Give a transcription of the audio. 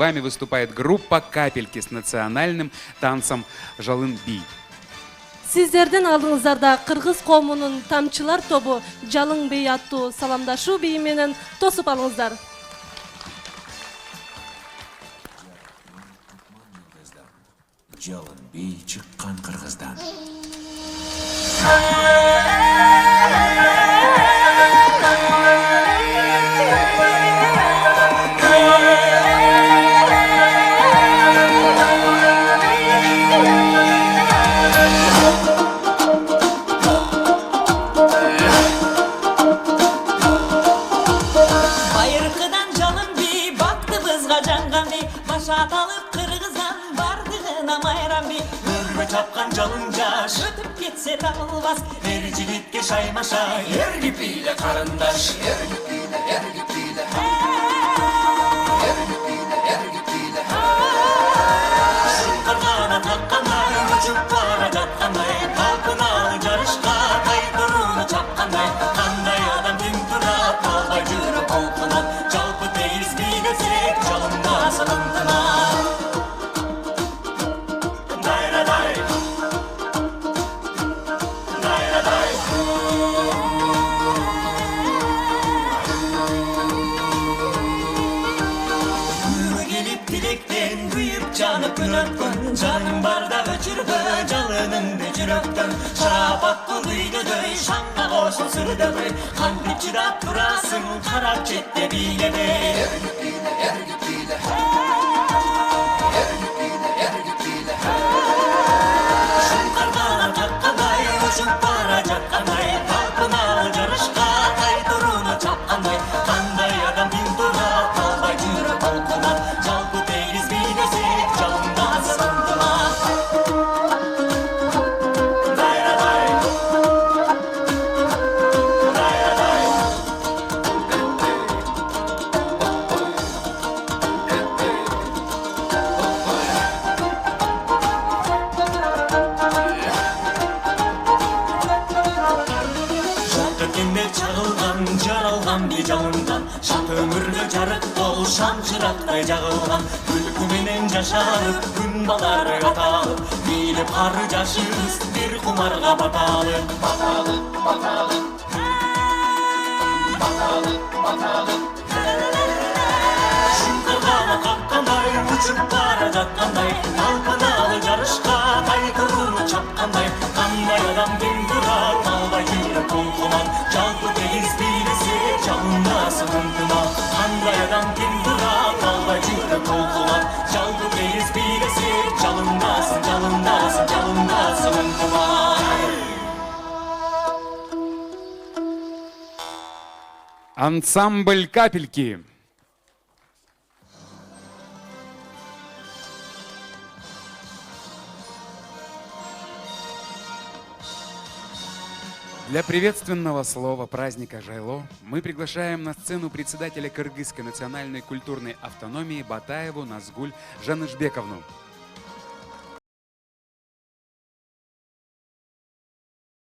Вами выступает группа «Капельки» с национальным танцем «Жалын-би». Сиздердин алдыңыздарда кыргыз коомунун тамчылар тобу «Жалын-би» аттуу саламдашуу бийи менен тосуп алыңыздар. Жалын-би чыккан кыргыздан. Байыркыдан жалын-би, бактыбызга жанган-би, башат алып кыргыздан бардыгына майрам-би. Өргө чапкан жалын жаш, өтүп кетсе табылбас, эр жигитке шаймашай, эр кипиле карындаш, эр кипиле, эр кипиле. Шыңкыргана таккандай, учуп бара жаткандай, талпыналы жарышка тайтырууну чапкандай, кандай адам ким турат, албай жүрөк толкунат, жалпы тегиз би десек, жалынбасын ынтымак. Дайрадай, дайрадай. Күнү келип тилектен, күйүп жанып күн өткөн, жаным барда өчүрбө жалыныңды жүрөктөн. Шапаттуу күйдөдөй, шаңга кошул сүрдөбөй, кантип чыдап турасың, карап четте бийлебей. Шыңкыргана таккандай, учуп бара жаткандай, талпыналы жарышка тайтырууну чапкандай, кандай адам ким турат, албай жүрөк толкунат, жалпы тегиз би десек, жалынбасын ынтымак. Дайрадай, дайрадай. Жат өткенде чагылган, жаралган би жалындан, шат өмүргө жарык бол, шам чырактай жагылган, күлкү менен жашанып, күн балары каталып, бийлеп кары жашыбыз бир кумарга баталып. Баталып, баталып, баталып, баталып. Шыңкыргана каккандай, учуп бара жаткандай, талпыналы жарышка тайтырууну чапкандай, кандай адам ким турат, албай жүрөк толкунат, жалпы тегиз би десек, жалынбасын ынтымак. Кандай адам ким турат, албай жүрөк толкунат, жалпы тегиз би десек, жалынбасын, жалынбасын, жалынбасын ынтымак. Ансамбль «Капельки». Для приветственного слова праздника Жайло мы приглашаем на сцену председателя Кыргызской национальной культурной автономии Батаеву Назгуль Жанышбековну.